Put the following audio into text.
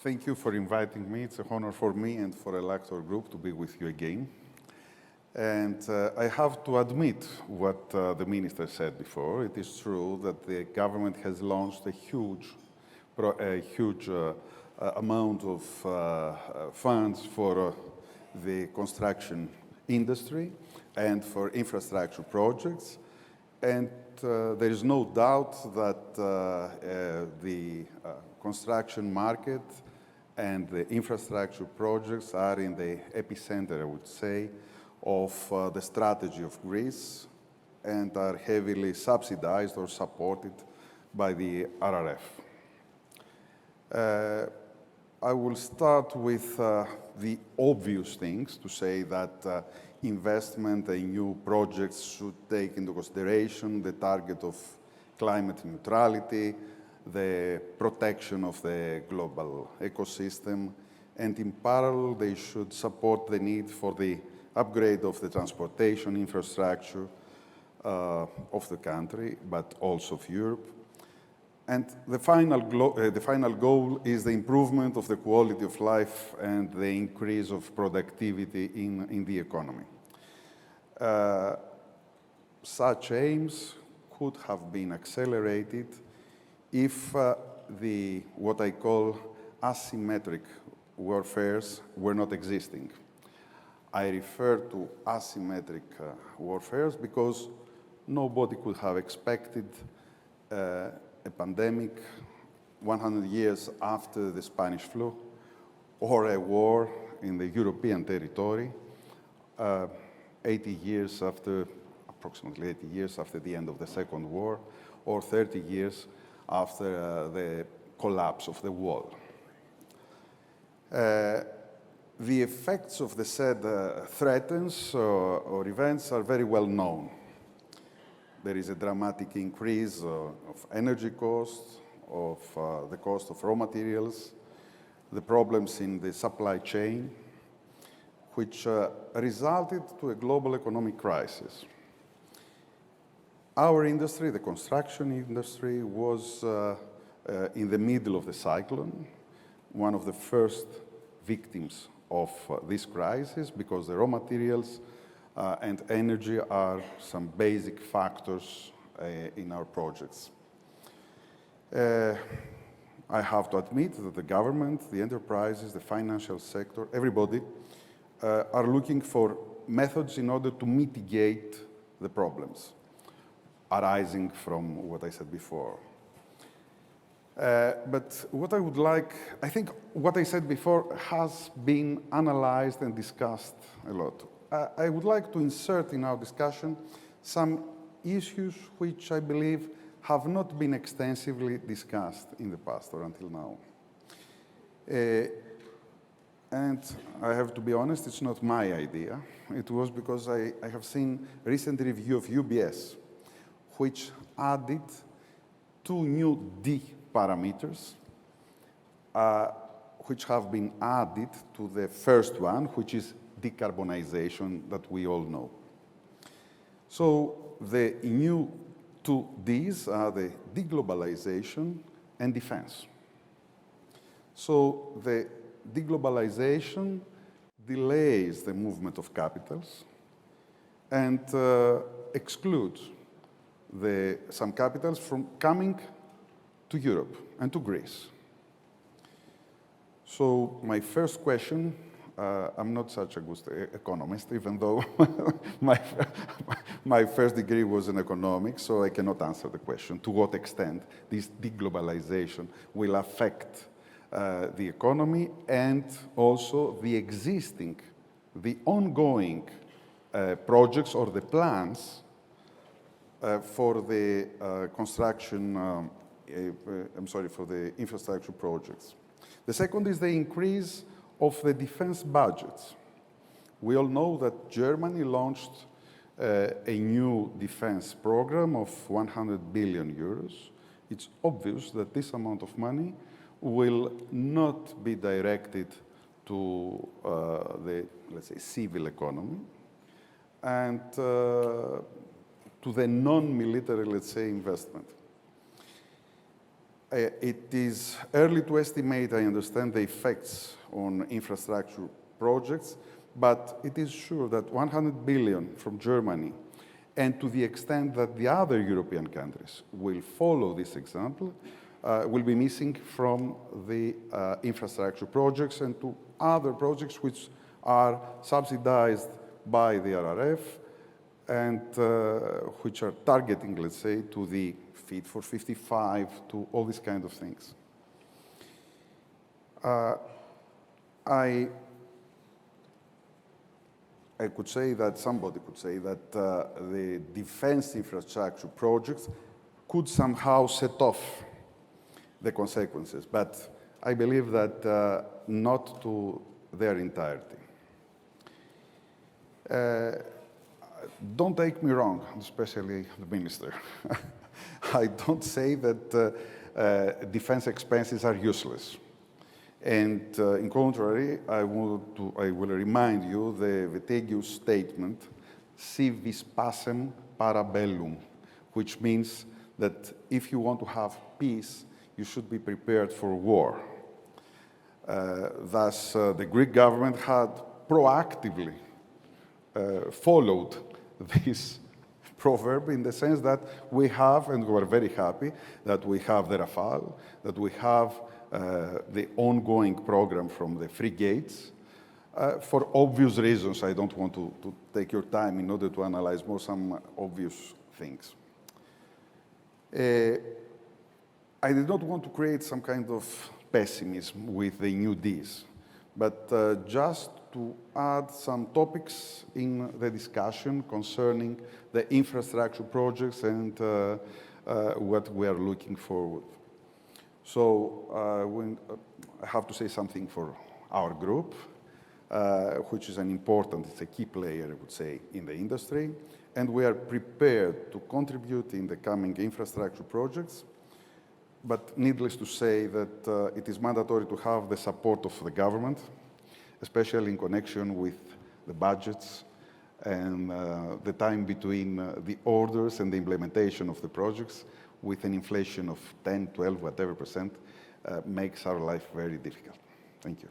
Thank you for inviting me. It's an honor for me and for Ellaktor Group to be with you again. And I have to admit what the minister said before. It is true that the government has launched a huge amount of funds for the construction industry and for infrastructure projects. And there is no doubt that the construction market and the infrastructure projects are in the epicenter, I would say, of the strategy of Greece and are heavily subsidized or supported by the RRF. I will start with the obvious things to say that investment in new projects should take into consideration the target of climate neutrality, the protection of the global ecosystem, and in parallel, they should support the need for the upgrade of the transportation infrastructure of the country, but also of Europe. And the final goal is the improvement of the quality of life and the increase of productivity in the economy. Such aims could have been accelerated if what I call asymmetric warfares were not existing. I refer to asymmetric warfares because nobody could have expected a pandemic 100 years after the Spanish flu or a war in the European territory approximately 80 years after the end of the Second War, or 30 years after the collapse of the wall. The effects of the said threats or events are very well known. There is a dramatic increase of energy costs, of the cost of raw materials, the problems in the supply chain, which resulted to a global economic crisis. Our industry, the construction industry, was in the middle of the cyclone, one of the first victims of this crisis, because the raw materials and energy are some basic factors in our projects. I have to admit that the government, the enterprises, the financial sector, everybody are looking for methods in order to mitigate the problems arising from what I said before. But what I would like, I think what I said before has been analyzed and discussed a lot. I would like to insert in our discussion some issues which I believe have not been extensively discussed in the past or until now. And I have to be honest, it's not my idea. It was because I have seen a recent review of UBS, which added 2 new D parameters, which have been added to the first one, which is decarbonization that we all know. So the new 2 Ds are the deglobalization and defense. So the deglobalization delays the movement of capitals and excludes some capitals from coming to Europe and to Greece. So my first question, I'm not such a good economist, even though my first degree was in economics, so I cannot answer the question to what extent this deglobalization will affect the economy and also the ongoing projects or the plans for the for the infrastructure projects. The second is the increase of the defense budgets. We all know that Germany launched a new defense program of 100 billion euros. It's obvious that this amount of money will not be directed to the, let's say, civil economy and to the non-military, let's say, investment. It is early to estimate, I understand, the effects on infrastructure projects, but it is sure that 100 billion from Germany, and to the extent that the other European countries will follow this example, will be missing from the infrastructure projects and to other projects which are subsidized by the RRF and which are targeting, let's say, to the Fit for 55, to all these kind of things. I could say that, somebody could say that the defense infrastructure projects could somehow set off the consequences, but I believe that not to their entirety. Don't take me wrong, especially the minister. I don't say that defense expenses are useless. And in contrary, I will remind you the Vitegius statement, si vis pacem para bellum, which means that if you want to have peace, you should be prepared for war. Thus, the Greek government had proactively followed this proverb in the sense that we have, and we are very happy, that we have the Rafale, that we have the ongoing program from the frigates. For obvious reasons, I don't want to take your time in order to analyze more some obvious things. I did not want to create some kind of pessimism with the new Ds, but just to add some topics in the discussion concerning the infrastructure projects and what we are looking forward. So I have to say something for our group, which is it's a key player, I would say, in the industry, and we are prepared to contribute in the coming infrastructure projects. But needless to say that it is mandatory to have the support of the government, especially in connection with the budgets and the time between the orders and the implementation of the projects, with an inflation of 10, 12, whatever %, makes our life very difficult. Thank you.